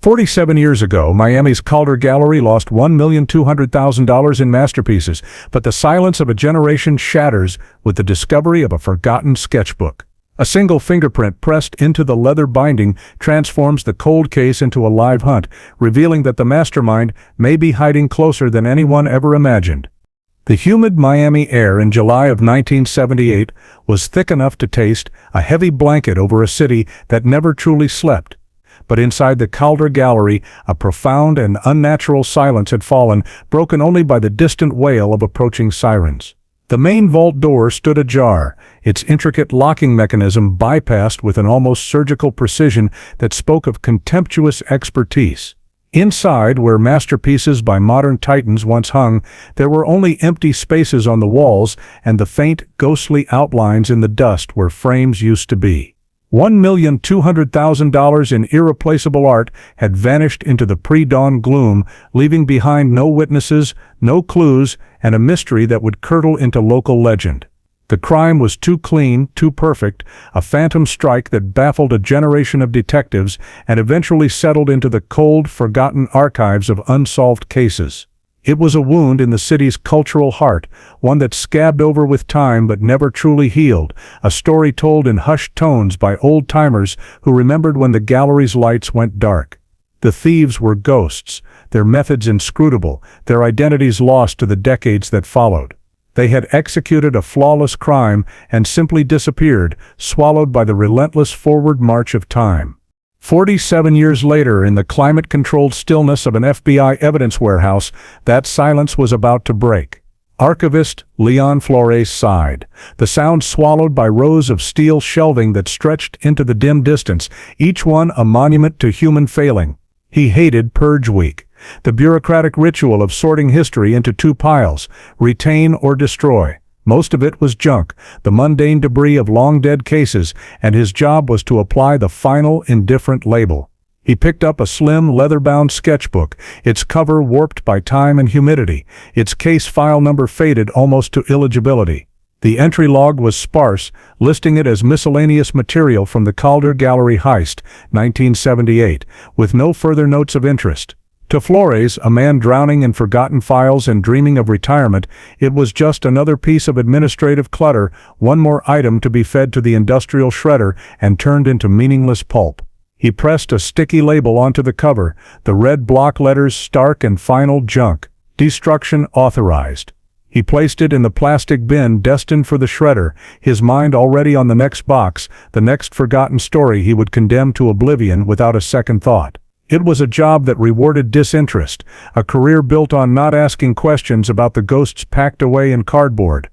47 years ago, Miami's Calder Gallery lost $1,200,000 in masterpieces, but the silence of a generation shatters with the discovery of a forgotten sketchbook. A single fingerprint pressed into the leather binding transforms the cold case into a live hunt, revealing that the mastermind may be hiding closer than anyone ever imagined. The humid Miami air in July of 1978 was thick enough to taste a heavy blanket over a city that never truly slept. But inside the Calder Gallery, a profound and unnatural silence had fallen, broken only by the distant wail of approaching sirens. The main vault door stood ajar, its intricate locking mechanism bypassed with an almost surgical precision that spoke of contemptuous expertise. Inside, where masterpieces by modern titans once hung, there were only empty spaces on the walls and the faint, ghostly outlines in the dust where frames used to be. $1,200,000 in irreplaceable art had vanished into the pre-dawn gloom, leaving behind no witnesses, no clues, and a mystery that would curdle into local legend. The crime was too clean, too perfect, a phantom strike that baffled a generation of detectives and eventually settled into the cold, forgotten archives of unsolved cases. It was a wound in the city's cultural heart, one that scabbed over with time but never truly healed, a story told in hushed tones by old-timers who remembered when the gallery's lights went dark. The thieves were ghosts, their methods inscrutable, their identities lost to the decades that followed. They had executed a flawless crime and simply disappeared, swallowed by the relentless forward march of time. 47 years later, in the climate-controlled stillness of an FBI evidence warehouse, that silence was about to break. Archivist Leon Flores sighed, the sound swallowed by rows of steel shelving that stretched into the dim distance, each one a monument to human failing. He hated Purge Week, the bureaucratic ritual of sorting history into two piles, retain or destroy. Most of it was junk, the mundane debris of long-dead cases, and his job was to apply the final indifferent label. He picked up a slim, leather-bound sketchbook, its cover warped by time and humidity, its case file number faded almost to illegibility. The entry log was sparse, listing it as miscellaneous material from the Calder Gallery heist, 1978, with no further notes of interest. To Flores, a man drowning in forgotten files and dreaming of retirement, it was just another piece of administrative clutter, one more item to be fed to the industrial shredder and turned into meaningless pulp. He pressed a sticky label onto the cover, the red block letters stark and final: junk. Destruction authorized. He placed it in the plastic bin destined for the shredder, his mind already on the next box, the next forgotten story he would condemn to oblivion without a second thought. It was a job that rewarded disinterest, a career built on not asking questions about the ghosts packed away in cardboard.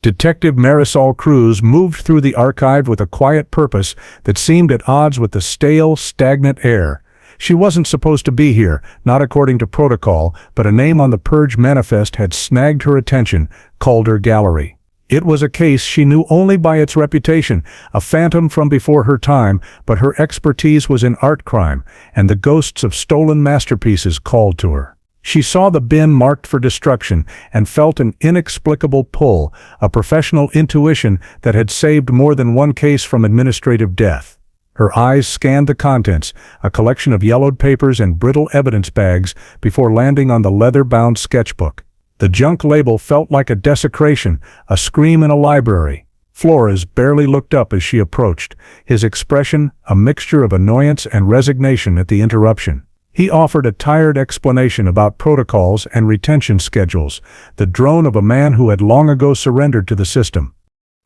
Detective Marisol Cruz moved through the archive with a quiet purpose that seemed at odds with the stale, stagnant air. She wasn't supposed to be here, not according to protocol, but a name on the Purge manifest had snagged her attention: Calder Gallery. It was a case she knew only by its reputation, a phantom from before her time, but her expertise was in art crime, and the ghosts of stolen masterpieces called to her. She saw the bin marked for destruction and felt an inexplicable pull, a professional intuition that had saved more than one case from administrative death. Her eyes scanned the contents, a collection of yellowed papers and brittle evidence bags, before landing on the leather-bound sketchbook. The junk label felt like a desecration, a scream in a library. Flores barely looked up as she approached, his expression a mixture of annoyance and resignation at the interruption. He offered a tired explanation about protocols and retention schedules, the drone of a man who had long ago surrendered to the system.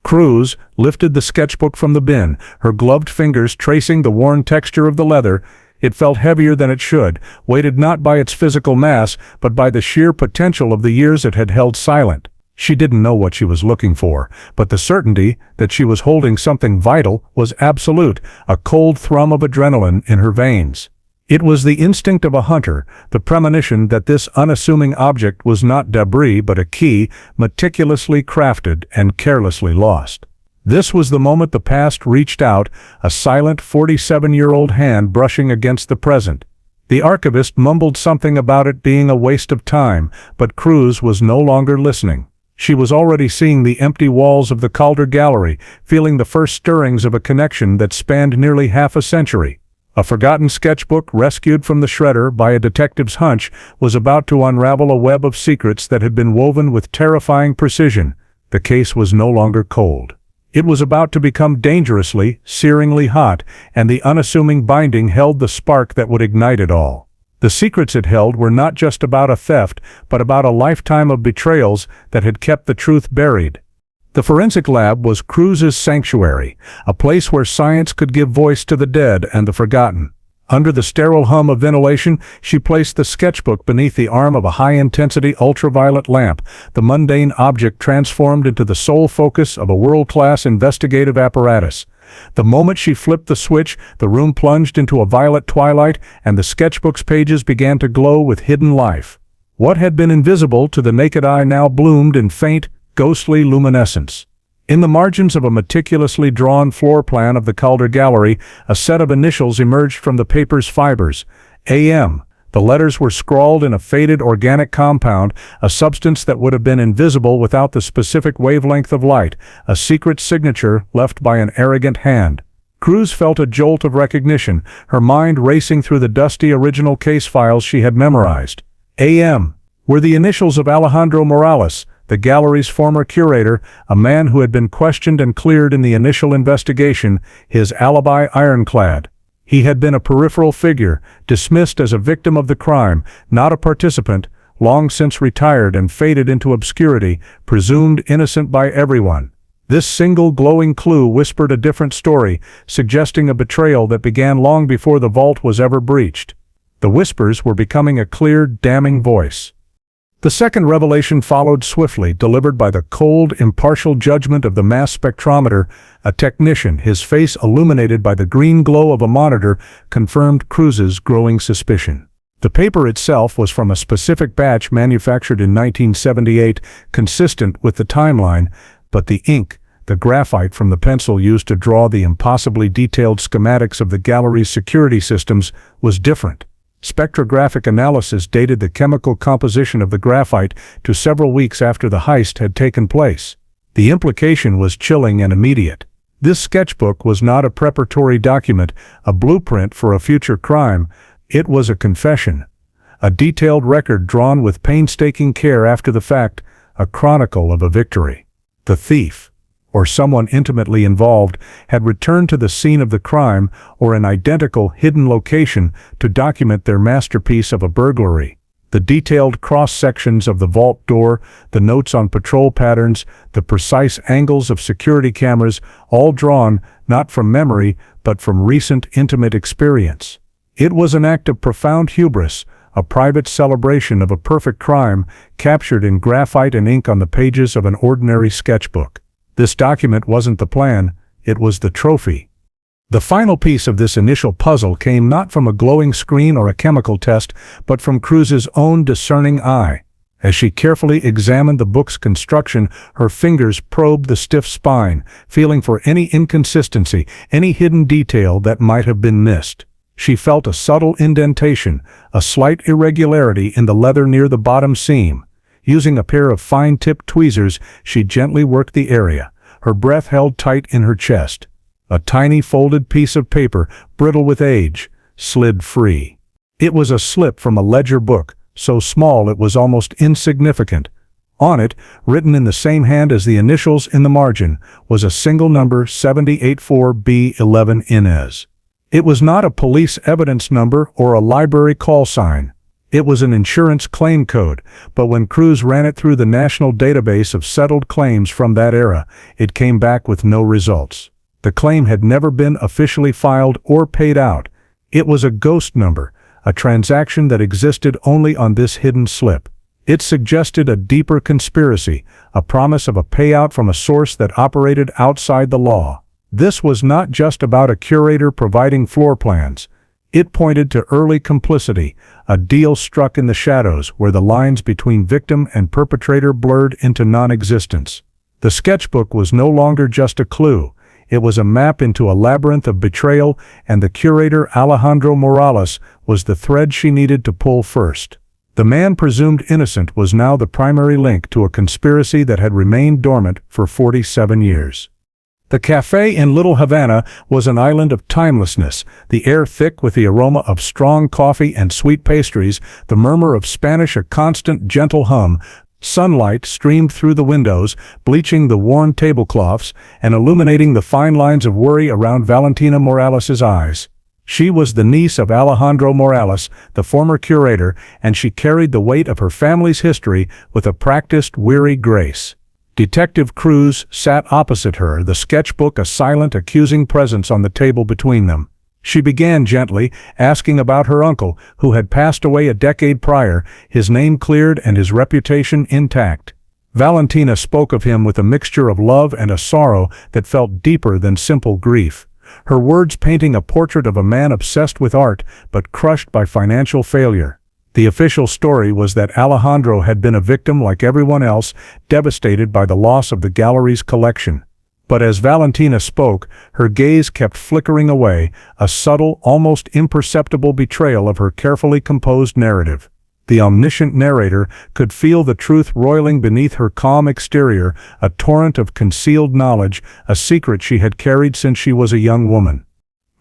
Cruz lifted the sketchbook from the bin, her gloved fingers tracing the worn texture of the leather. It felt heavier than it should, weighted not by its physical mass, but by the sheer potential of the years it had held silent. She didn't know what she was looking for, but the certainty that she was holding something vital was absolute, a cold thrum of adrenaline in her veins. It was the instinct of a hunter, the premonition that this unassuming object was not debris but a key, meticulously crafted and carelessly lost. This was the moment the past reached out, a silent 47-year-old hand brushing against the present. The archivist mumbled something about it being a waste of time, but Cruz was no longer listening. She was already seeing the empty walls of the Calder Gallery, feeling the first stirrings of a connection that spanned nearly half a century. A forgotten sketchbook rescued from the shredder by a detective's hunch was about to unravel a web of secrets that had been woven with terrifying precision. The case was no longer cold. It was about to become dangerously, searingly hot, and the unassuming binding held the spark that would ignite it all. The secrets it held were not just about a theft, but about a lifetime of betrayals that had kept the truth buried. The forensic lab was Cruz's sanctuary, a place where science could give voice to the dead and the forgotten. Under the sterile hum of ventilation, she placed the sketchbook beneath the arm of a high-intensity ultraviolet lamp, the mundane object transformed into the sole focus of a world-class investigative apparatus. The moment she flipped the switch, the room plunged into a violet twilight, and the sketchbook's pages began to glow with hidden life. What had been invisible to the naked eye now bloomed in faint, ghostly luminescence. In the margins of a meticulously drawn floor plan of the Calder Gallery, a set of initials emerged from the paper's fibers. AM. The letters were scrawled in a faded organic compound, a substance that would have been invisible without the specific wavelength of light, a secret signature left by an arrogant hand. Cruz felt a jolt of recognition, her mind racing through the dusty original case files she had memorized. AM. Were the initials of Alejandro Morales, the gallery's former curator, a man who had been questioned and cleared in the initial investigation, his alibi ironclad. He had been a peripheral figure, dismissed as a victim of the crime, not a participant, long since retired and faded into obscurity, presumed innocent by everyone. This single glowing clue whispered a different story, suggesting a betrayal that began long before the vault was ever breached. The whispers were becoming a clear, damning voice. The second revelation followed swiftly, delivered by the cold, impartial judgment of the mass spectrometer. A technician, his face illuminated by the green glow of a monitor, confirmed Cruz's growing suspicion. The paper itself was from a specific batch manufactured in 1978, consistent with the timeline, but the ink, the graphite from the pencil used to draw the impossibly detailed schematics of the gallery's security systems, was different. Spectrographic analysis dated the chemical composition of the graphite to several weeks after the heist had taken place. The implication was chilling and immediate. This sketchbook was not a preparatory document, a blueprint for a future crime. It was a confession, a detailed record drawn with painstaking care after the fact, a chronicle of a victory. The thief, or someone intimately involved, had returned to the scene of the crime or an identical hidden location to document their masterpiece of a burglary. The detailed cross-sections of the vault door, the notes on patrol patterns, the precise angles of security cameras, all drawn not from memory but from recent intimate experience. It was an act of profound hubris, a private celebration of a perfect crime captured in graphite and ink on the pages of an ordinary sketchbook. This document wasn't the plan, it was the trophy. The final piece of this initial puzzle came not from a glowing screen or a chemical test, but from Cruz's own discerning eye. As she carefully examined the book's construction, her fingers probed the stiff spine, feeling for any inconsistency, any hidden detail that might have been missed. She felt a subtle indentation, a slight irregularity in the leather near the bottom seam. Using a pair of fine-tipped tweezers, she gently worked the area, her breath held tight in her chest. A tiny folded piece of paper, brittle with age, slid free. It was a slip from a ledger book, so small it was almost insignificant. On it, written in the same hand as the initials in the margin, was a single number 784B11 Inez. It was not a police evidence number or a library call sign. It was an insurance claim code, but when Cruz ran it through the national database of settled claims from that era, it came back with no results. The claim had never been officially filed or paid out. It was a ghost number, a transaction that existed only on this hidden slip. It suggested a deeper conspiracy, a promise of a payout from a source that operated outside the law. This was not just about a curator providing floor plans. It pointed to early complicity, a deal struck in the shadows where the lines between victim and perpetrator blurred into non-existence. The sketchbook was no longer just a clue. It was a map into a labyrinth of betrayal, and the curator Alejandro Morales was the thread she needed to pull first. The man presumed innocent was now the primary link to a conspiracy that had remained dormant for 47 years. The cafe in Little Havana was an island of timelessness, the air thick with the aroma of strong coffee and sweet pastries, the murmur of Spanish a constant gentle hum. Sunlight streamed through the windows, bleaching the worn tablecloths and illuminating the fine lines of worry around Valentina Morales's eyes. She was the niece of Alejandro Morales, the former curator, and she carried the weight of her family's history with a practiced, weary grace. Detective Cruz sat opposite her, the sketchbook a silent, accusing presence on the table between them. She began gently, asking about her uncle, who had passed away a decade prior, his name cleared and his reputation intact. Valentina spoke of him with a mixture of love and a sorrow that felt deeper than simple grief, her words painting a portrait of a man obsessed with art but crushed by financial failure. The official story was that Alejandro had been a victim like everyone else, devastated by the loss of the gallery's collection. But as Valentina spoke, her gaze kept flickering away, a subtle, almost imperceptible betrayal of her carefully composed narrative. The omniscient narrator could feel the truth roiling beneath her calm exterior, a torrent of concealed knowledge, a secret she had carried since she was a young woman.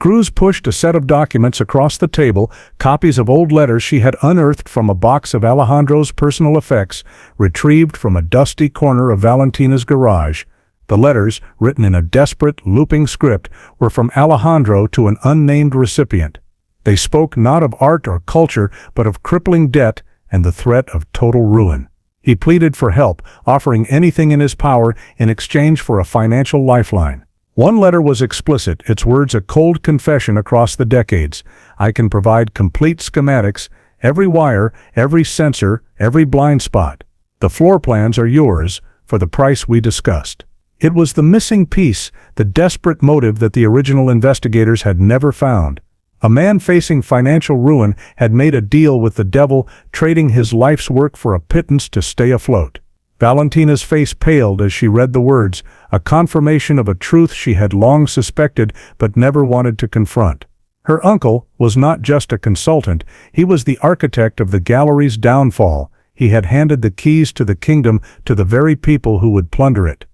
Cruz pushed a set of documents across the table, copies of old letters she had unearthed from a box of Alejandro's personal effects, retrieved from a dusty corner of Valentina's garage. The letters, written in a desperate, looping script, were from Alejandro to an unnamed recipient. They spoke not of art or culture, but of crippling debt and the threat of total ruin. He pleaded for help, offering anything in his power in exchange for a financial lifeline. One letter was explicit, its words a cold confession across the decades. I can provide complete schematics, every wire, every sensor, every blind spot. The floor plans are yours, for the price we discussed. It was the missing piece, the desperate motive that the original investigators had never found. A man facing financial ruin had made a deal with the devil, trading his life's work for a pittance to stay afloat. Valentina's face paled as she read the words, a confirmation of a truth she had long suspected but never wanted to confront. Her uncle was not just a consultant, he was the architect of the gallery's downfall. He had handed the keys to the kingdom to the very people who would plunder it.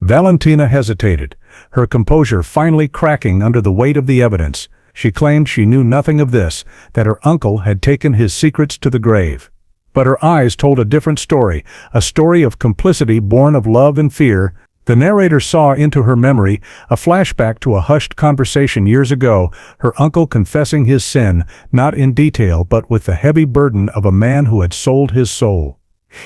Valentina hesitated, her composure finally cracking under the weight of the evidence. She claimed she knew nothing of this, that her uncle had taken his secrets to the grave. But her eyes told a different story, a story of complicity born of love and fear. The narrator saw into her memory, a flashback to a hushed conversation years ago, her uncle confessing his sin, not in detail but with the heavy burden of a man who had sold his soul.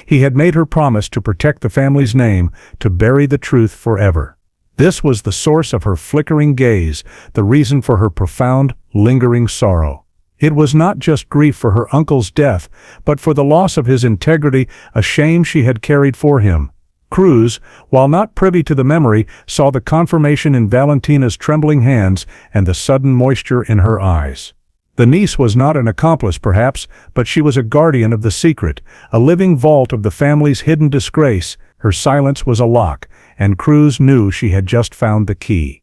He had made her promise to protect the family's name, to bury the truth forever. This was the source of her flickering gaze, the reason for her profound, lingering sorrow. It was not just grief for her uncle's death, but for the loss of his integrity, a shame she had carried for him. Cruz, while not privy to the memory, saw the confirmation in Valentina's trembling hands and the sudden moisture in her eyes. The niece was not an accomplice, perhaps, but she was a guardian of the secret, a living vault of the family's hidden disgrace. Her silence was a lock, and Cruz knew she had just found the key.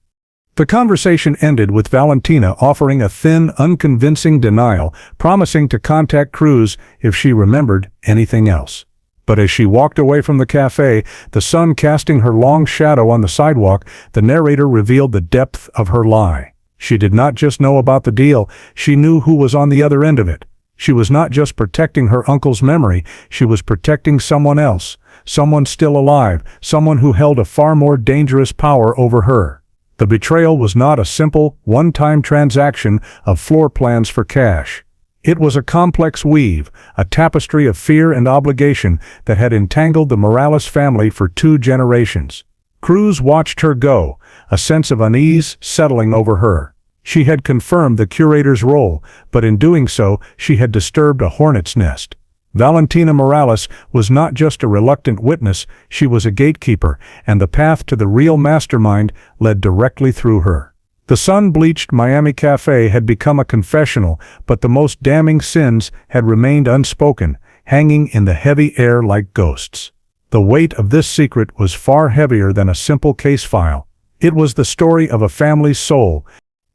The conversation ended with Valentina offering a thin, unconvincing denial, promising to contact Cruz if she remembered anything else. But as she walked away from the cafe, the sun casting her long shadow on the sidewalk, the narrator revealed the depth of her lie. She did not just know about the deal, she knew who was on the other end of it. She was not just protecting her uncle's memory, she was protecting someone else, someone still alive, someone who held a far more dangerous power over her. The betrayal was not a simple, one-time transaction of floor plans for cash. It was a complex weave, a tapestry of fear and obligation that had entangled the Morales family for 2 generations. Cruz watched her go, a sense of unease settling over her. She had confirmed the curator's role, but in doing so, she had disturbed a hornet's nest. Valentina Morales was not just a reluctant witness, she was a gatekeeper, and the path to the real mastermind led directly through her. The sun-bleached Miami cafe had become a confessional, but the most damning sins had remained unspoken, hanging in the heavy air like ghosts. The weight of this secret was far heavier than a simple case file. It was the story of a family's soul.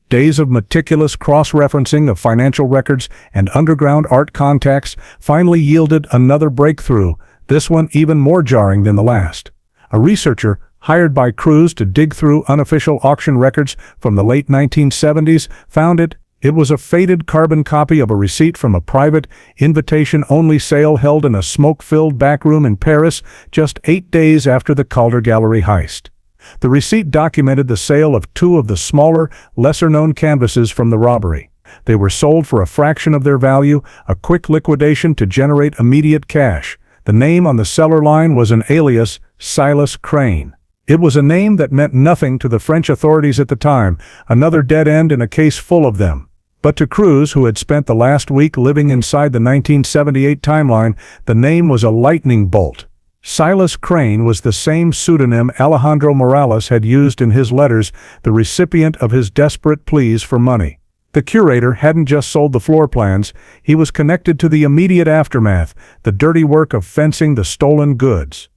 Days of meticulous cross-referencing of financial records and underground art contacts finally yielded another breakthrough, this one even more jarring than the last. A researcher hired by Cruz to dig through unofficial auction records from the late 1970s, found it. It was a faded carbon copy of a receipt from a private, invitation-only sale held in a smoke-filled backroom in Paris just 8 days after the Calder Gallery heist. The receipt documented the sale of 2 of the smaller, lesser-known canvases from the robbery. They were sold for a fraction of their value, a quick liquidation to generate immediate cash. The name on the seller line was an alias, Silas Crane. It was a name that meant nothing to the French authorities at the time, another dead end in a case full of them. But to Cruz, who had spent the last week living inside the 1978 timeline, the name was a lightning bolt. Silas Crane was the same pseudonym Alejandro Morales had used in his letters, the recipient of his desperate pleas for money. The curator hadn't just sold the floor plans, he was connected to the immediate aftermath, the dirty work of fencing the stolen goods.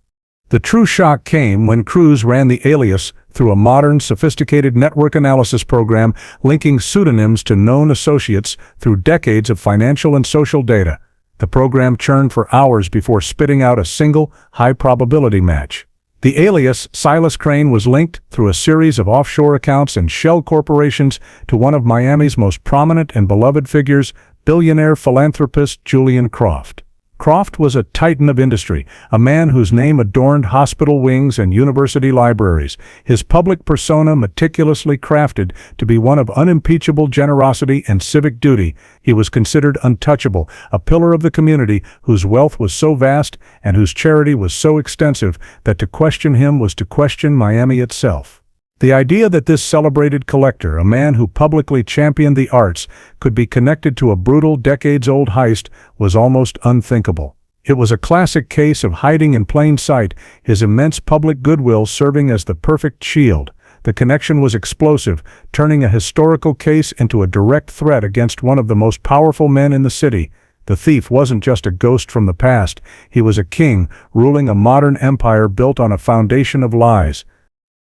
The true shock came when Cruz ran the alias through a modern, sophisticated network analysis program linking pseudonyms to known associates through decades of financial and social data. The program churned for hours before spitting out a single, high-probability match. The alias, Silas Crane, was linked through a series of offshore accounts and shell corporations to one of Miami's most prominent and beloved figures, billionaire philanthropist Julian Croft. Croft was a titan of industry, a man whose name adorned hospital wings and university libraries, his public persona meticulously crafted to be one of unimpeachable generosity and civic duty. He was considered untouchable, a pillar of the community whose wealth was so vast and whose charity was so extensive that to question him was to question Miami itself. The idea that this celebrated collector, a man who publicly championed the arts, could be connected to a brutal, decades-old heist was almost unthinkable. It was a classic case of hiding in plain sight, his immense public goodwill serving as the perfect shield. The connection was explosive, turning a historical case into a direct threat against one of the most powerful men in the city. The thief wasn't just a ghost from the past, he was a king, ruling a modern empire built on a foundation of lies.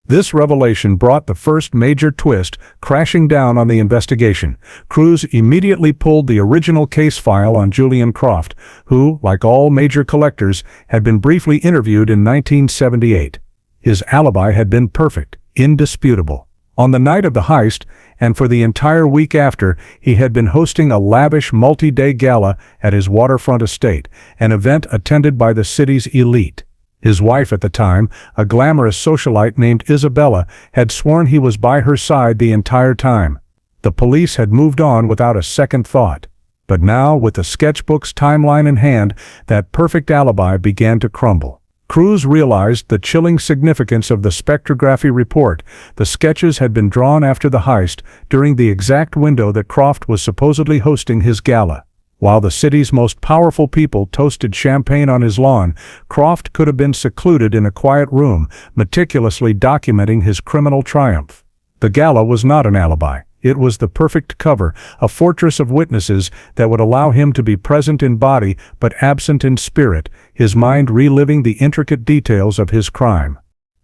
This revelation brought the first major twist crashing down on the investigation. Cruz immediately pulled the original case file on Julian Croft, who, like all major collectors, had been briefly interviewed in 1978. His alibi had been perfect, indisputable. On the night of the heist, and for the entire week after, he had been hosting a lavish multi-day gala at his waterfront estate, an event attended by the city's elite. His wife at the time, a glamorous socialite named Isabella, had sworn he was by her side the entire time. The police had moved on without a second thought. But now, with the sketchbook's timeline in hand, that perfect alibi began to crumble. Cruz realized the chilling significance of the spectrography report. The sketches had been drawn after the heist, during the exact window that Croft was supposedly hosting his gala. While the city's most powerful people toasted champagne on his lawn, Croft could have been secluded in a quiet room, meticulously documenting his criminal triumph. The gala was not an alibi. It was the perfect cover, a fortress of witnesses that would allow him to be present in body but absent in spirit, his mind reliving the intricate details of his crime.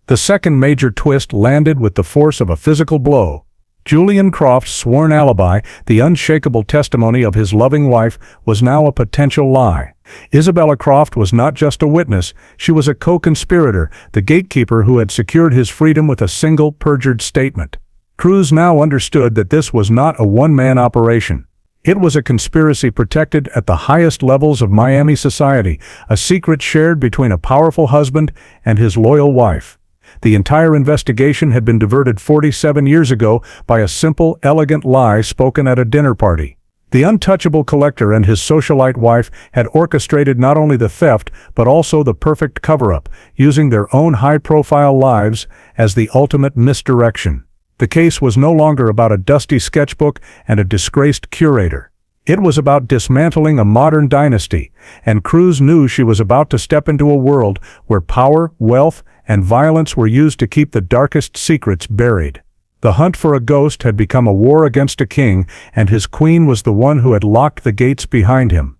The second major twist landed with the force of a physical blow. Julian Croft's sworn alibi, the unshakable testimony of his loving wife, was now a potential lie. Isabella Croft was not just a witness, she was a co-conspirator, the gatekeeper who had secured his freedom with a single perjured statement. Cruz now understood that this was not a one-man operation. It was a conspiracy protected at the highest levels of Miami society, a secret shared between a powerful husband and his loyal wife. The entire investigation had been diverted 47 years ago by a simple, elegant lie spoken at a dinner party. The untouchable collector and his socialite wife had orchestrated not only the theft, but also the perfect cover-up, using their own high-profile lives as the ultimate misdirection. The case was no longer about a dusty sketchbook and a disgraced curator. It was about dismantling a modern dynasty, and Cruz knew she was about to step into a world where power, wealth, and violence were used to keep the darkest secrets buried. The hunt for a ghost had become a war against a king, and his queen was the one who had locked the gates behind him.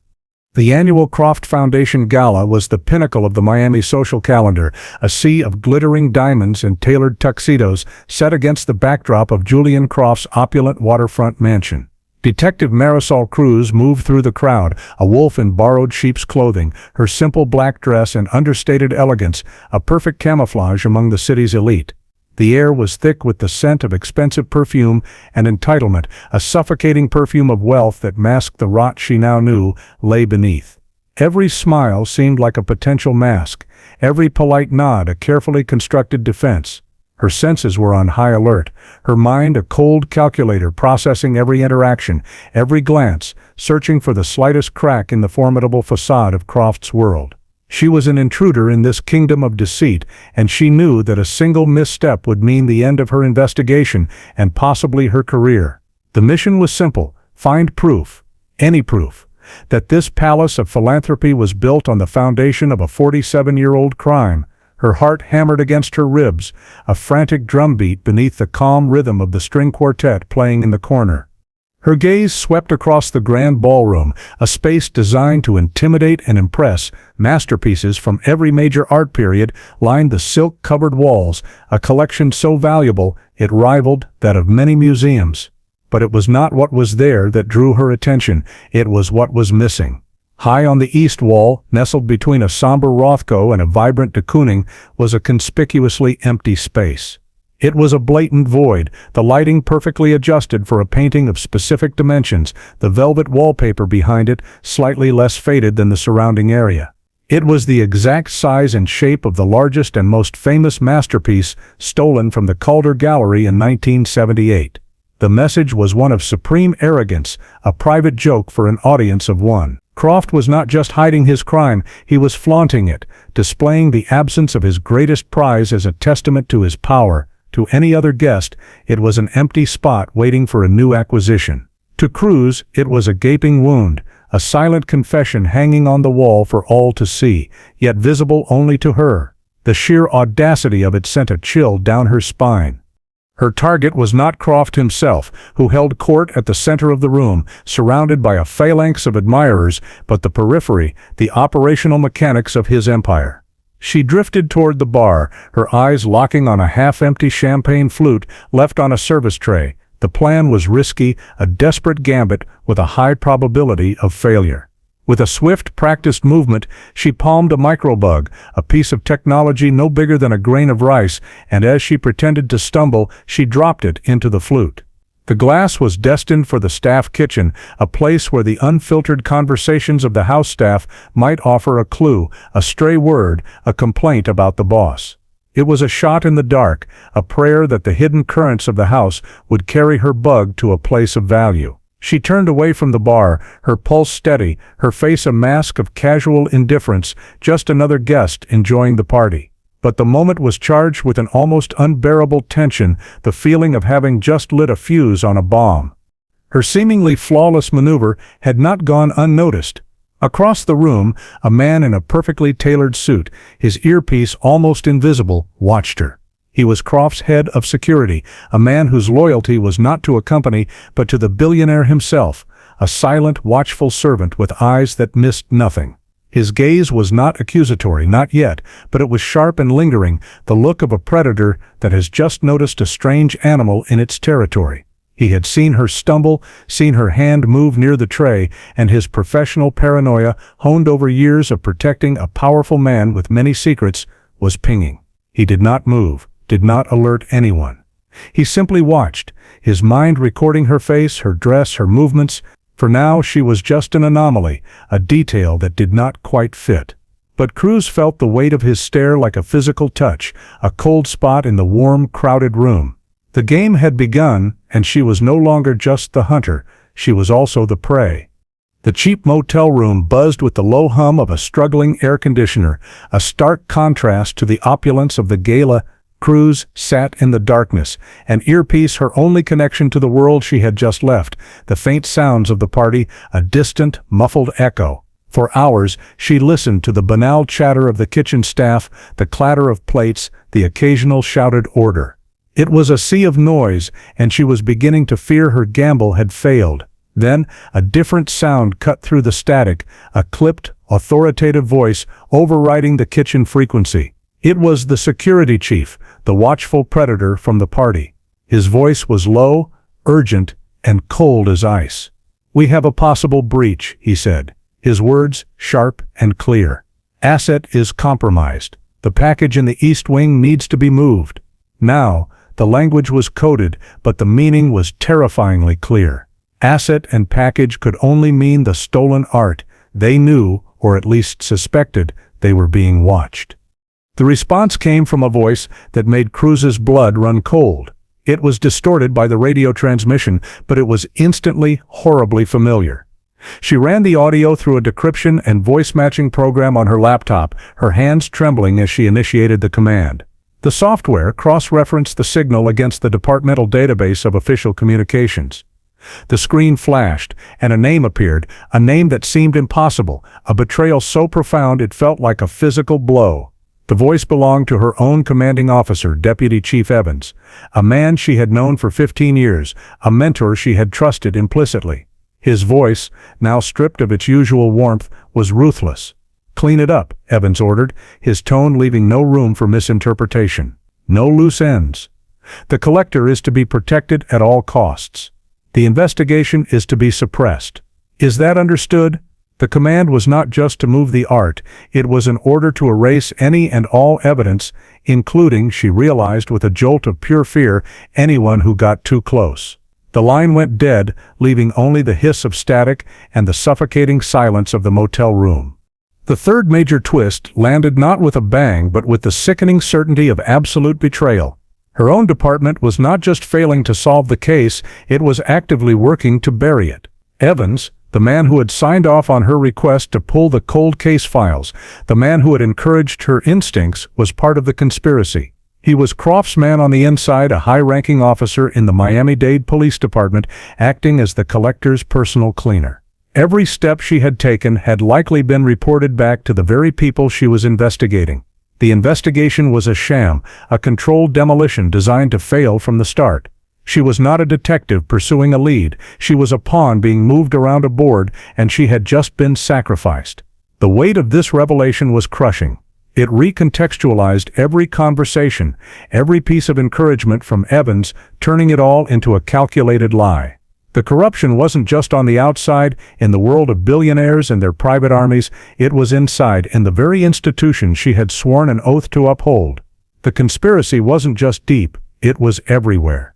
The annual Croft Foundation Gala was the pinnacle of the Miami social calendar, a sea of glittering diamonds and tailored tuxedos set against the backdrop of Julian Croft's opulent waterfront mansion. Detective Marisol Cruz moved through the crowd, a wolf in borrowed sheep's clothing, her simple black dress and understated elegance, a perfect camouflage among the city's elite. The air was thick with the scent of expensive perfume and entitlement, a suffocating perfume of wealth that masked the rot she now knew lay beneath. Every smile seemed like a potential mask, every polite nod a carefully constructed defense. Her senses were on high alert, her mind a cold calculator processing every interaction, every glance, searching for the slightest crack in the formidable facade of Croft's world. She was an intruder in this kingdom of deceit, and she knew that a single misstep would mean the end of her investigation and possibly her career. The mission was simple: find proof, any proof, that this palace of philanthropy was built on the foundation of a 47-year-old crime. Her heart hammered against her ribs, a frantic drumbeat beneath the calm rhythm of the string quartet playing in the corner. Her gaze swept across the grand ballroom, a space designed to intimidate and impress. Masterpieces from every major art period lined the silk-covered walls, a collection so valuable it rivaled that of many museums. But it was not what was there that drew her attention, it was what was missing. High on the east wall, nestled between a somber Rothko and a vibrant de Kooning, was a conspicuously empty space. It was a blatant void, the lighting perfectly adjusted for a painting of specific dimensions, the velvet wallpaper behind it slightly less faded than the surrounding area. It was the exact size and shape of the largest and most famous masterpiece stolen from the Calder Gallery in 1978. The message was one of supreme arrogance, a private joke for an audience of one. Croft was not just hiding his crime, he was flaunting it, displaying the absence of his greatest prize as a testament to his power. To any other guest, it was an empty spot waiting for a new acquisition. To Cruz, it was a gaping wound, a silent confession hanging on the wall for all to see, yet visible only to her. The sheer audacity of it sent a chill down her spine. Her target was not Croft himself, who held court at the center of the room, surrounded by a phalanx of admirers, but the periphery, the operational mechanics of his empire. She drifted toward the bar, her eyes locking on a half-empty champagne flute left on a service tray. The plan was risky, a desperate gambit with a high probability of failure. With a swift, practiced movement, she palmed a microbug, a piece of technology no bigger than a grain of rice, and as she pretended to stumble, she dropped it into the flute. The glass was destined for the staff kitchen, a place where the unfiltered conversations of the house staff might offer a clue, a stray word, a complaint about the boss. It was a shot in the dark, a prayer that the hidden currents of the house would carry her bug to a place of value. She turned away from the bar, her pulse steady, her face a mask of casual indifference, just another guest enjoying the party. But the moment was charged with an almost unbearable tension, the feeling of having just lit a fuse on a bomb. Her seemingly flawless maneuver had not gone unnoticed. Across the room, a man in a perfectly tailored suit, his earpiece almost invisible, watched her. He was Croft's head of security, a man whose loyalty was not to a company but to the billionaire himself, a silent, watchful servant with eyes that missed nothing. His gaze was not accusatory, not yet, but it was sharp and lingering, the look of a predator that has just noticed a strange animal in its territory. He had seen her stumble, seen her hand move near the tray, and his professional paranoia, honed over years of protecting a powerful man with many secrets, was pinging. He did not move, did not alert anyone. He simply watched, his mind recording her face, her dress, her movements. For now she was just an anomaly, a detail that did not quite fit. But Cruz felt the weight of his stare like a physical touch, a cold spot in the warm, crowded room. The game had begun, and she was no longer just the hunter, she was also the prey. The cheap motel room buzzed with the low hum of a struggling air conditioner, a stark contrast to the opulence of the gala. Cruz sat in the darkness, an earpiece her only connection to the world she had just left, the faint sounds of the party, a distant, muffled echo. For hours, she listened to the banal chatter of the kitchen staff, the clatter of plates, the occasional shouted order. It was a sea of noise, and she was beginning to fear her gamble had failed. Then, a different sound cut through the static, a clipped, authoritative voice overriding the kitchen frequency. It was the security chief, the watchful predator from the party. His voice was low, urgent, and cold as ice. "We have a possible breach," he said, his words sharp and clear. "Asset is compromised. The package in the East Wing needs to be moved." Now, the language was coded, but the meaning was terrifyingly clear. Asset and package could only mean the stolen art. They knew, or at least suspected, they were being watched. The response came from a voice that made Cruz's blood run cold. It was distorted by the radio transmission, but it was instantly, horribly familiar. She ran the audio through a decryption and voice-matching program on her laptop, her hands trembling as she initiated the command. The software cross-referenced the signal against the departmental database of official communications. The screen flashed, and a name appeared, a name that seemed impossible, a betrayal so profound it felt like a physical blow. The voice belonged to her own commanding officer, Deputy Chief Evans, a man she had known for 15 years, a mentor she had trusted implicitly. His voice, now stripped of its usual warmth, was ruthless. "Clean it up," Evans ordered, his tone leaving no room for misinterpretation. "No loose ends. The collector is to be protected at all costs. The investigation is to be suppressed. Is that understood?" The command was not just to move the art, it was an order to erase any and all evidence, including, she realized with a jolt of pure fear, anyone who got too close. The line went dead, leaving only the hiss of static and the suffocating silence of the motel room. The third major twist landed not with a bang but with the sickening certainty of absolute betrayal. Her own department was not just failing to solve the case, it was actively working to bury it. Evans, the man who had signed off on her request to pull the cold case files, the man who had encouraged her instincts, was part of the conspiracy. He was Croft's man on the inside, a high-ranking officer in the Miami-Dade Police Department, acting as the collector's personal cleaner. Every step she had taken had likely been reported back to the very people she was investigating. The investigation was a sham, a controlled demolition designed to fail from the start. She was not a detective pursuing a lead, she was a pawn being moved around a board, and she had just been sacrificed. The weight of this revelation was crushing. It recontextualized every conversation, every piece of encouragement from Evans, turning it all into a calculated lie. The corruption wasn't just on the outside, in the world of billionaires and their private armies, it was inside, in the very institution she had sworn an oath to uphold. The conspiracy wasn't just deep, it was everywhere.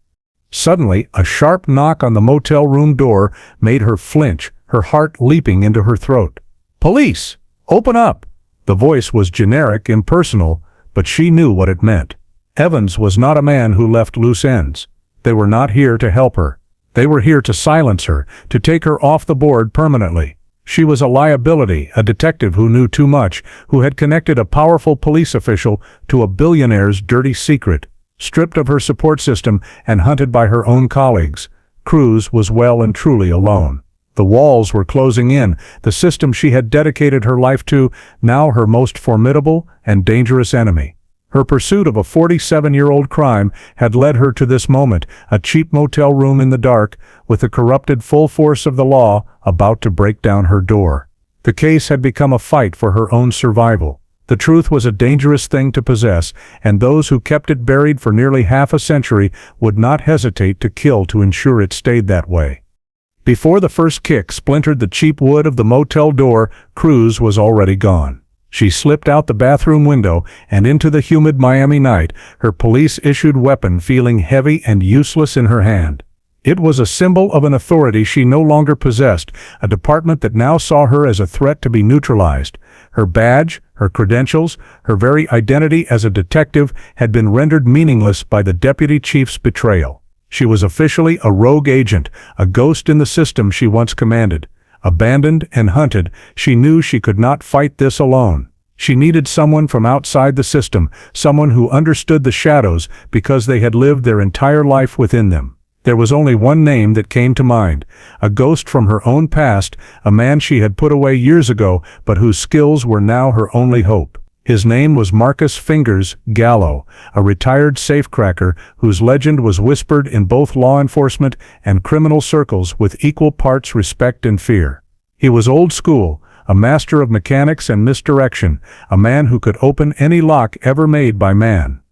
Suddenly, a sharp knock on the motel room door made her flinch, her heart leaping into her throat. "Police! Open up!" The voice was generic, impersonal, but she knew what it meant. Evans was not a man who left loose ends. They were not here to help her. They were here to silence her, to take her off the board permanently. She was a liability, a detective who knew too much, who had connected a powerful police official to a billionaire's dirty secret. Stripped of her support system and hunted by her own colleagues, Cruz was well and truly alone. The walls were closing in, the system she had dedicated her life to, now her most formidable and dangerous enemy. Her pursuit of a 47-year-old crime had led her to this moment, a cheap motel room in the dark, with the corrupted full force of the law about to break down her door. The case had become a fight for her own survival. The truth was a dangerous thing to possess, and those who kept it buried for nearly half a century would not hesitate to kill to ensure it stayed that way. Before the first kick splintered the cheap wood of the motel door, Cruz was already gone. She slipped out the bathroom window and into the humid Miami night, her police-issued weapon feeling heavy and useless in her hand. It was a symbol of an authority she no longer possessed, a department that now saw her as a threat to be neutralized. Her badge, her credentials, her very identity as a detective had been rendered meaningless by the deputy chief's betrayal. She was officially a rogue agent, a ghost in the system she once commanded. Abandoned and hunted, she knew she could not fight this alone. She needed someone from outside the system, someone who understood the shadows because they had lived their entire life within them. There was only one name that came to mind, a ghost from her own past, a man she had put away years ago, but whose skills were now her only hope. His name was Marcus Fingers Gallo, a retired safecracker whose legend was whispered in both law enforcement and criminal circles with equal parts respect and fear. He was old school, a master of mechanics and misdirection, a man who could open any lock ever made by man.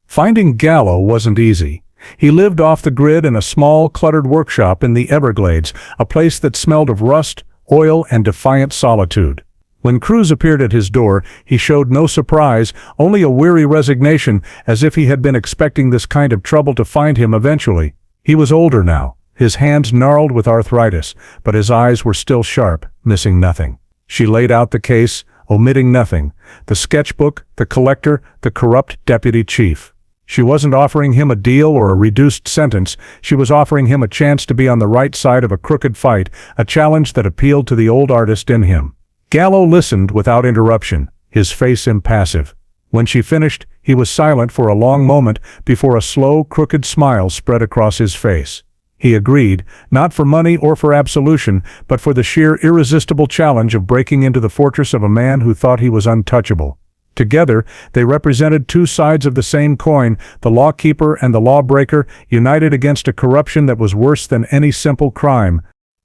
Finding Gallo wasn't easy. He lived off the grid in a small, cluttered workshop in the Everglades, a place that smelled of rust, oil, and defiant solitude. When Cruz appeared at his door, he showed no surprise, only a weary resignation, as if he had been expecting this kind of trouble to find him eventually. He was older now, his hands gnarled with arthritis, but his eyes were still sharp, missing nothing. She laid out the case, omitting nothing: the sketchbook, the collector, the corrupt deputy chief. She wasn't offering him a deal or a reduced sentence. She was offering him a chance to be on the right side of a crooked fight, a challenge that appealed to the old artist in him. Gallo listened without interruption, his face impassive. When she finished, he was silent for a long moment before a slow, crooked smile spread across his face. He agreed, not for money or for absolution, but for the sheer irresistible challenge of breaking into the fortress of a man who thought he was untouchable. Together, they represented two sides of the same coin, the lawkeeper and the lawbreaker, united against a corruption that was worse than any simple crime.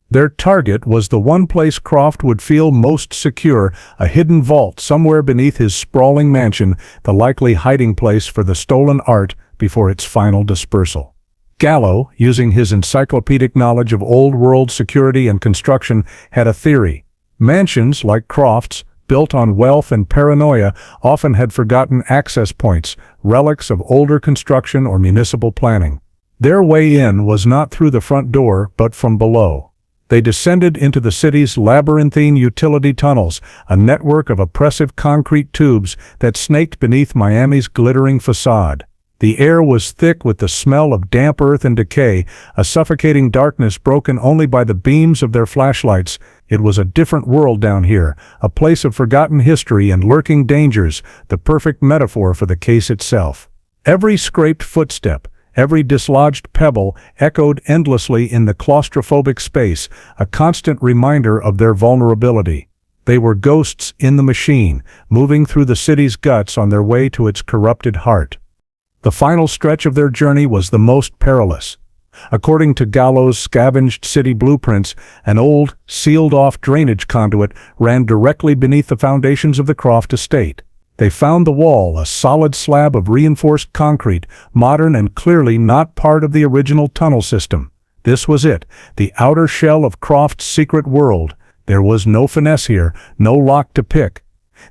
Their target was the one place Croft would feel most secure, a hidden vault somewhere beneath his sprawling mansion, the likely hiding place for the stolen art before its final dispersal. Gallo, using his encyclopedic knowledge of old-world security and construction, had a theory. Mansions, like Croft's, built on wealth and paranoia, often had forgotten access points, relics of older construction or municipal planning. Their way in was not through the front door, but from below. They descended into the city's labyrinthine utility tunnels, a network of oppressive concrete tubes that snaked beneath Miami's glittering facade. The air was thick with the smell of damp earth and decay, a suffocating darkness broken only by the beams of their flashlights. It was a different world down here, a place of forgotten history and lurking dangers, the perfect metaphor for the case itself. Every scraped footstep, every dislodged pebble echoed endlessly in the claustrophobic space, a constant reminder of their vulnerability. They were ghosts in the machine, moving through the city's guts on their way to its corrupted heart. The final stretch of their journey was the most perilous. According to Gallo's scavenged city blueprints, an old, sealed-off drainage conduit ran directly beneath the foundations of the Croft estate. They found the wall, a solid slab of reinforced concrete, modern and clearly not part of the original tunnel system. This was it, the outer shell of Croft's secret world. There was no finesse here, no lock to pick.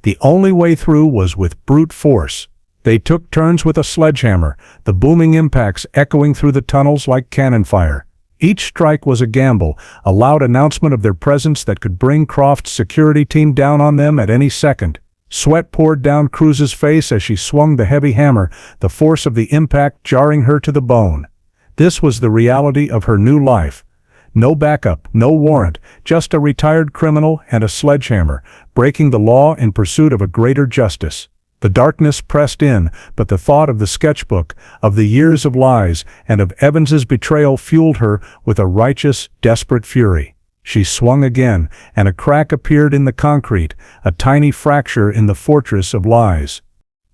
The only way through was with brute force. They took turns with a sledgehammer, the booming impacts echoing through the tunnels like cannon fire. Each strike was a gamble, a loud announcement of their presence that could bring Croft's security team down on them at any second. Sweat poured down Cruz's face as she swung the heavy hammer, the force of the impact jarring her to the bone. This was the reality of her new life. No backup, no warrant, just a retired criminal and a sledgehammer, breaking the law in pursuit of a greater justice. The darkness pressed in, but the thought of the sketchbook, of the years of lies, and of Evans's betrayal fueled her with a righteous, desperate fury. She swung again, and a crack appeared in the concrete, a tiny fracture in the fortress of lies.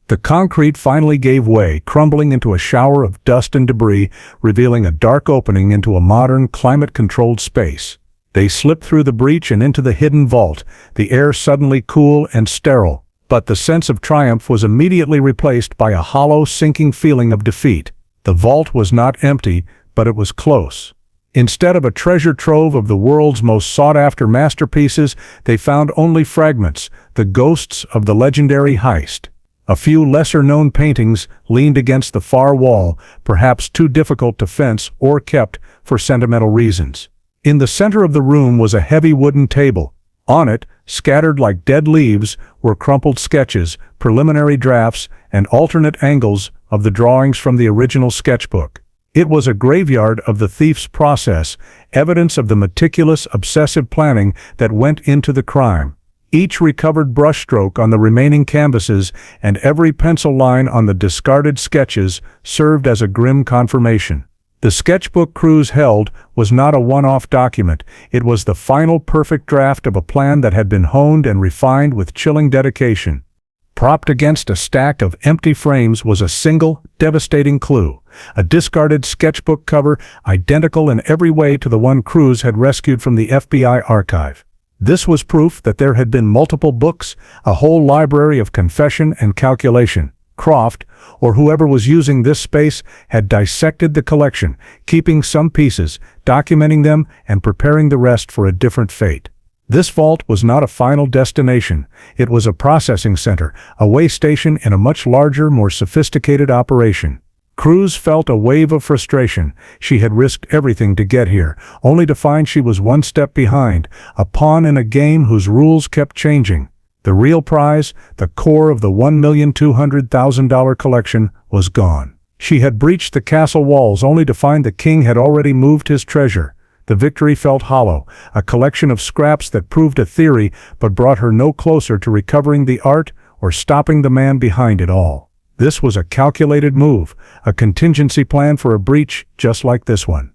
The concrete finally gave way, crumbling into a shower of dust and debris, revealing a dark opening into a modern, climate-controlled space. They slipped through the breach and into the hidden vault, the air suddenly cool and sterile. But the sense of triumph was immediately replaced by a hollow, sinking feeling of defeat. The vault was not empty, but it was close. Instead of a treasure trove of the world's most sought-after masterpieces, they found only fragments, the ghosts of the legendary heist. A few lesser-known paintings leaned against the far wall, perhaps too difficult to fence or kept for sentimental reasons. In the center of the room was a heavy wooden table. On it, scattered like dead leaves, were crumpled sketches, preliminary drafts, and alternate angles of the drawings from the original sketchbook. It was a graveyard of the thief's process, evidence of the meticulous, obsessive planning that went into the crime. Each recovered brushstroke on the remaining canvases and every pencil line on the discarded sketches served as a grim confirmation. The sketchbook Cruz held was not a one-off document. It was the final perfect draft of a plan that had been honed and refined with chilling dedication. Propped against a stack of empty frames was a single, devastating clue. A discarded sketchbook cover, identical in every way to the one Cruz had rescued from the FBI archive. This was proof that there had been multiple books, a whole library of confession and calculation. Croft, or whoever was using this space, had dissected the collection, keeping some pieces, documenting them, and preparing the rest for a different fate. This vault was not a final destination. It was a processing center, a way station in a much larger, more sophisticated operation. Cruz felt a wave of frustration. She had risked everything to get here, only to find she was one step behind, a pawn in a game whose rules kept changing. The real prize, the core of the $1,200,000 collection, was gone. She had breached the castle walls only to find the king had already moved his treasure. The victory felt hollow, a collection of scraps that proved a theory but brought her no closer to recovering the art or stopping the man behind it all. This was a calculated move, a contingency plan for a breach just like this one.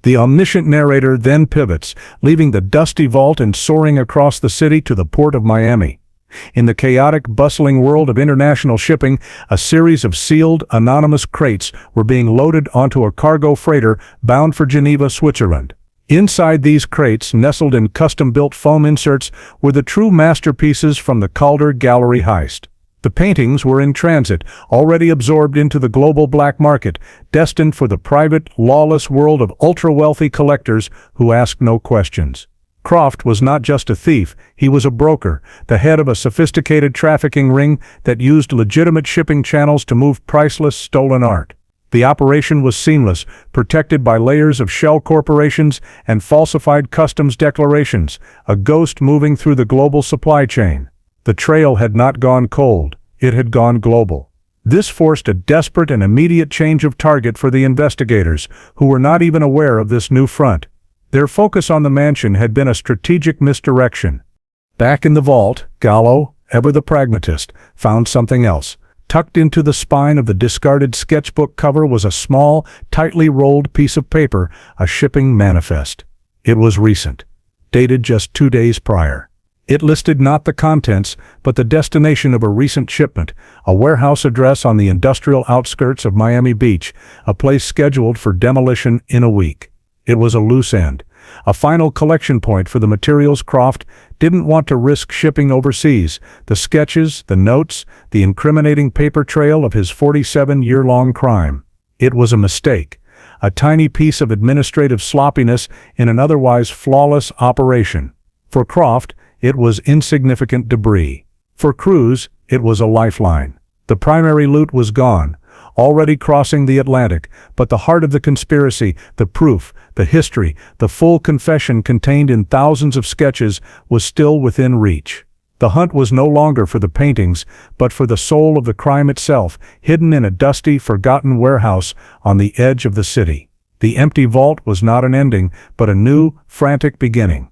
The omniscient narrator then pivots, leaving the dusty vault and soaring across the city to the port of Miami. In the chaotic, bustling world of international shipping, a series of sealed, anonymous crates were being loaded onto a cargo freighter bound for Geneva, Switzerland. Inside these crates, nestled in custom-built foam inserts, were the true masterpieces from the Calder Gallery heist. The paintings were in transit, already absorbed into the global black market, destined for the private, lawless world of ultra-wealthy collectors who asked no questions. Croft was not just a thief, he was a broker, the head of a sophisticated trafficking ring that used legitimate shipping channels to move priceless, stolen art. The operation was seamless, protected by layers of shell corporations and falsified customs declarations, a ghost moving through the global supply chain. The trail had not gone cold, it had gone global. This forced a desperate and immediate change of target for the investigators, who were not even aware of this new front. Their focus on the mansion had been a strategic misdirection. Back in the vault, Gallo, ever the pragmatist, found something else. Tucked into the spine of the discarded sketchbook cover was a small, tightly rolled piece of paper, a shipping manifest. It was recent, dated just 2 days prior. It listed not the contents, but the destination of a recent shipment, a warehouse address on the industrial outskirts of Miami Beach, a place scheduled for demolition in a week. It was a loose end, a final collection point for the materials Croft didn't want to risk shipping overseas, the sketches, the notes, the incriminating paper trail of his 47-year-long crime. It was a mistake, a tiny piece of administrative sloppiness in an otherwise flawless operation. For Croft, it was insignificant debris. For Cruz, it was a lifeline. The primary loot was gone, already crossing the Atlantic, but the heart of the conspiracy, the proof, the history, the full confession contained in thousands of sketches was still within reach. The hunt was no longer for the paintings, but for the soul of the crime itself, hidden in a dusty, forgotten warehouse on the edge of the city. The empty vault was not an ending, but a new, frantic beginning.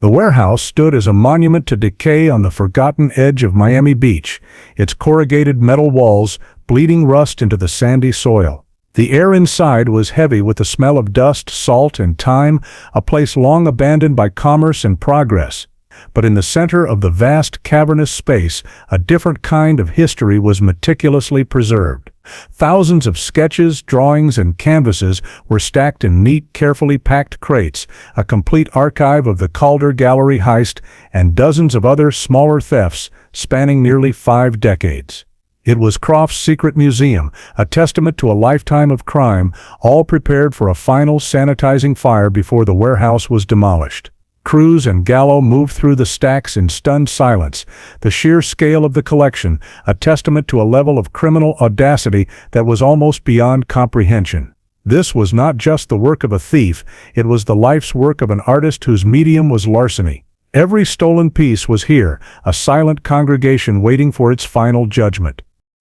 The warehouse stood as a monument to decay on the forgotten edge of Miami Beach, its corrugated metal walls bleeding rust into the sandy soil. The air inside was heavy with the smell of dust, salt, and time, a place long abandoned by commerce and progress. But in the center of the vast, cavernous space, a different kind of history was meticulously preserved. Thousands of sketches, drawings, and canvases were stacked in neat, carefully packed crates, a complete archive of the Calder Gallery heist and dozens of other smaller thefts spanning nearly 5 decades. It was Croft's secret museum, a testament to a lifetime of crime, all prepared for a final sanitizing fire before the warehouse was demolished. Cruz and Gallo moved through the stacks in stunned silence, the sheer scale of the collection, a testament to a level of criminal audacity that was almost beyond comprehension. This was not just the work of a thief, it was the life's work of an artist whose medium was larceny. Every stolen piece was here, a silent congregation waiting for its final judgment.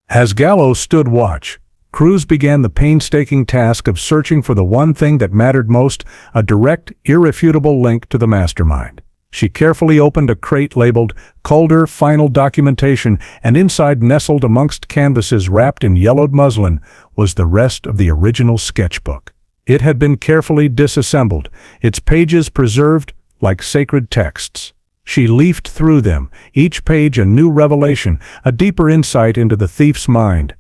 As Gallo stood watch, Cruz began the painstaking task of searching for the one thing that mattered most, a direct, irrefutable link to the mastermind. She carefully opened a crate labeled Calder Final Documentation, and inside, nestled amongst canvases wrapped in yellowed muslin, was the rest of the original sketchbook. It had been carefully disassembled, its pages preserved like sacred texts. She leafed through them, each page a new revelation, a deeper insight into the thief's mind.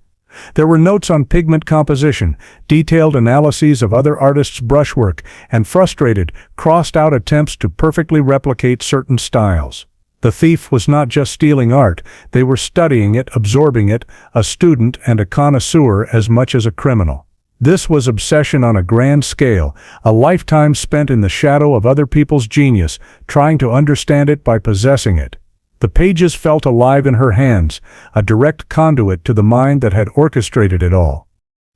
There were notes on pigment composition, detailed analyses of other artists' brushwork, and frustrated, crossed-out attempts to perfectly replicate certain styles. The thief was not just stealing art, they were studying it, absorbing it, a student and a connoisseur as much as a criminal. This was obsession on a grand scale, a lifetime spent in the shadow of other people's genius, trying to understand it by possessing it. The pages felt alive in her hands, a direct conduit to the mind that had orchestrated it all.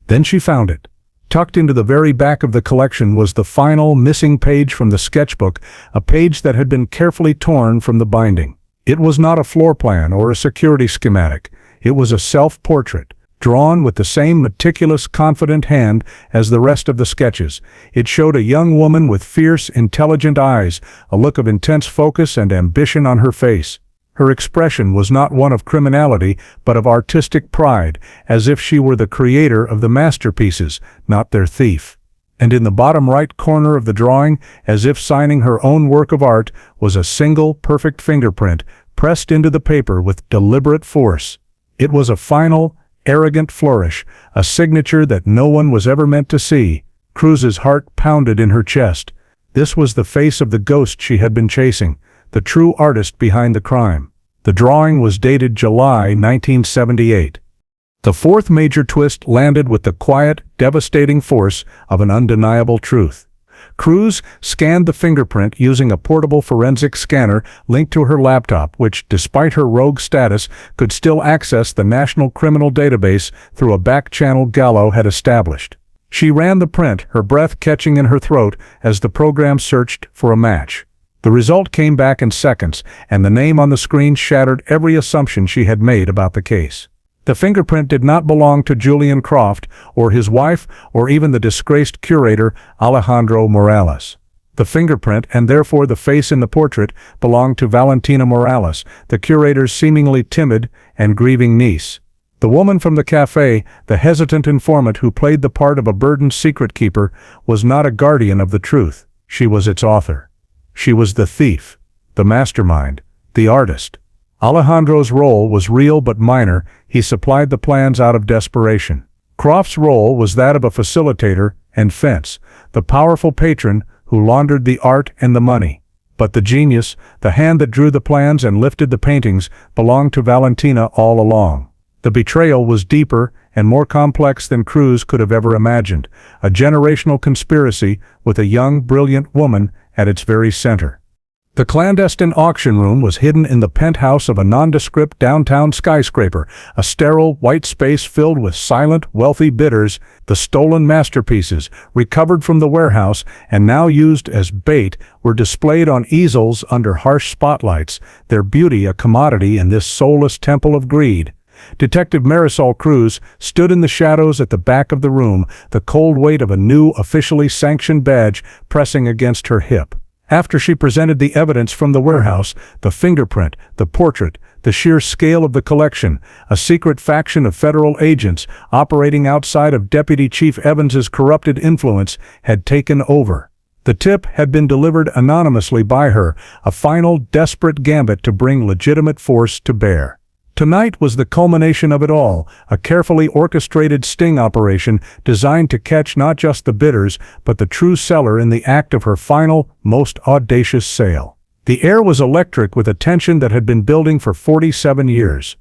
Then she found it. Tucked into the very back of the collection was the final missing page from the sketchbook, a page that had been carefully torn from the binding. It was not a floor plan or a security schematic. It was a self-portrait, drawn with the same meticulous, confident hand as the rest of the sketches. It showed a young woman with fierce, intelligent eyes, a look of intense focus and ambition on her face. Her expression was not one of criminality, but of artistic pride, as if she were the creator of the masterpieces, not their thief. And in the bottom right corner of the drawing, as if signing her own work of art, was a single, perfect fingerprint, pressed into the paper with deliberate force. It was a final, arrogant flourish, a signature that no one was ever meant to see. Cruz's heart pounded in her chest. This was the face of the ghost she had been chasing, the true artist behind the crime. The drawing was dated July 1978. The fourth major twist landed with the quiet, devastating force of an undeniable truth. Cruz scanned the fingerprint using a portable forensic scanner linked to her laptop, which, despite her rogue status, could still access the National Criminal Database through a back-channel Gallo had established. She ran the print, her breath catching in her throat as the program searched for a match. The result came back in seconds, and the name on the screen shattered every assumption she had made about the case. The fingerprint did not belong to Julian Croft, or his wife, or even the disgraced curator Alejandro Morales. The fingerprint, and therefore the face in the portrait, belonged to Valentina Morales, the curator's seemingly timid and grieving niece. The woman from the cafe, the hesitant informant who played the part of a burdened secret keeper, was not a guardian of the truth. She was its author. She was the thief, the mastermind, the artist. Alejandro's role was real but minor. He supplied the plans out of desperation. Croft's role was that of a facilitator and fence, the powerful patron who laundered the art and the money. But the genius, the hand that drew the plans and lifted the paintings, belonged to Valentina all along. The betrayal was deeper and more complex than Cruz could have ever imagined, a generational conspiracy with a young, brilliant woman at its very center. The clandestine auction room was hidden in the penthouse of a nondescript downtown skyscraper, a sterile, white space filled with silent, wealthy bidders. The stolen masterpieces, recovered from the warehouse and now used as bait, were displayed on easels under harsh spotlights, their beauty a commodity in this soulless temple of greed. Detective Marisol Cruz stood in the shadows at the back of the room, the cold weight of a new, officially sanctioned badge pressing against her hip. After she presented the evidence from the warehouse, the fingerprint, the portrait, the sheer scale of the collection, a secret faction of federal agents operating outside of Deputy Chief Evans's corrupted influence had taken over. The tip had been delivered anonymously by her, a final, desperate gambit to bring legitimate force to bear. Tonight was the culmination of it all, a carefully orchestrated sting operation designed to catch not just the bidders, but the true seller in the act of her final, most audacious sale. The air was electric with a tension that had been building for 47 years.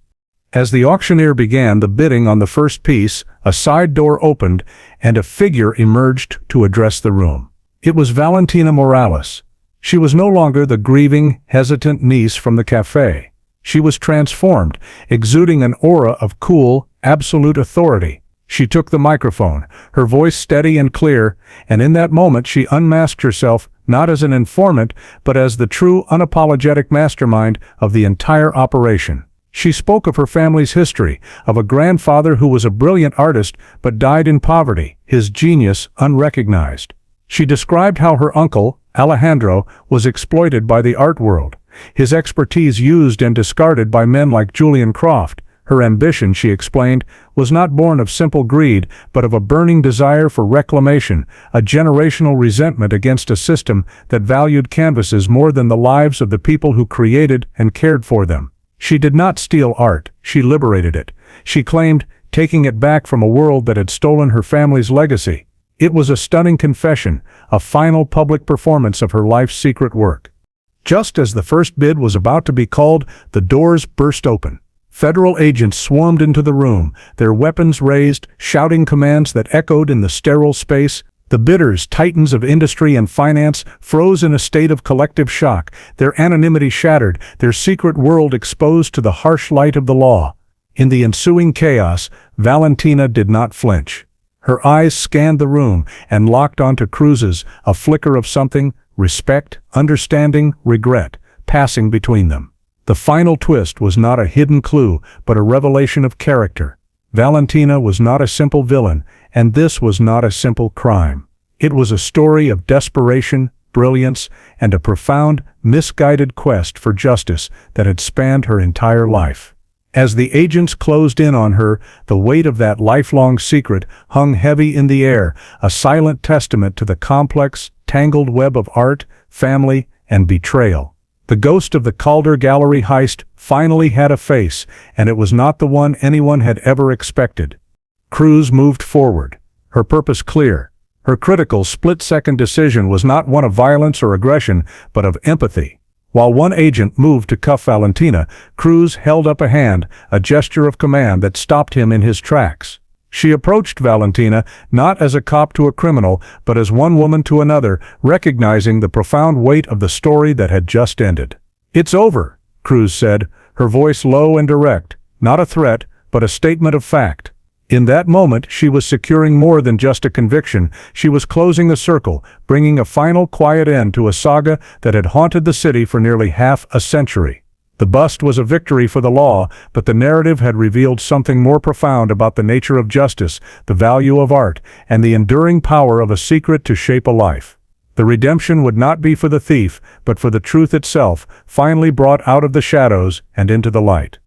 As the auctioneer began the bidding on the first piece, a side door opened and a figure emerged to address the room. It was Valentina Morales. She was no longer the grieving, hesitant niece from the cafe. She was transformed, exuding an aura of cool, absolute authority. She took the microphone, her voice steady and clear, and in that moment she unmasked herself not as an informant, but as the true, unapologetic mastermind of the entire operation. She spoke of her family's history, of a grandfather who was a brilliant artist but died in poverty, his genius unrecognized. She described how her uncle, Alejandro, was exploited by the art world, his expertise used and discarded by men like Julian Croft. Her ambition, she explained, was not born of simple greed, but of a burning desire for reclamation, a generational resentment against a system that valued canvases more than the lives of the people who created and cared for them. She did not steal art, she liberated it. She claimed, taking it back from a world that had stolen her family's legacy. It was a stunning confession, a final public performance of her life's secret work. Just as the first bid was about to be called, the doors burst open. Federal agents swarmed into the room, their weapons raised, shouting commands that echoed in the sterile space. The bidders, titans of industry and finance, froze in a state of collective shock, their anonymity shattered, their secret world exposed to the harsh light of the law. In the ensuing chaos, Valentina did not flinch. Her eyes scanned the room and locked onto Cruz's, a flicker of something, respect, understanding, regret, passing between them. The final twist was not a hidden clue, but a revelation of character. Valentina was not a simple villain, and this was not a simple crime. It was a story of desperation, brilliance, and a profound, misguided quest for justice that had spanned her entire life. As the agents closed in on her, the weight of that lifelong secret hung heavy in the air, a silent testament to the complex, tangled web of art, family, and betrayal. The ghost of the Calder Gallery heist finally had a face, and it was not the one anyone had ever expected. Cruz moved forward, her purpose clear. Her critical, split-second decision was not one of violence or aggression, but of empathy. While one agent moved to cuff Valentina, Cruz held up a hand, a gesture of command that stopped him in his tracks. She approached Valentina not as a cop to a criminal, but as one woman to another, recognizing the profound weight of the story that had just ended. "It's over," Cruz said, her voice low and direct, not a threat, but a statement of fact. In that moment, she was securing more than just a conviction. She was closing a circle, bringing a final quiet end to a saga that had haunted the city for nearly half a century. The bust was a victory for the law, but the narrative had revealed something more profound about the nature of justice, the value of art, and the enduring power of a secret to shape a life. The redemption would not be for the thief, but for the truth itself, finally brought out of the shadows and into the light.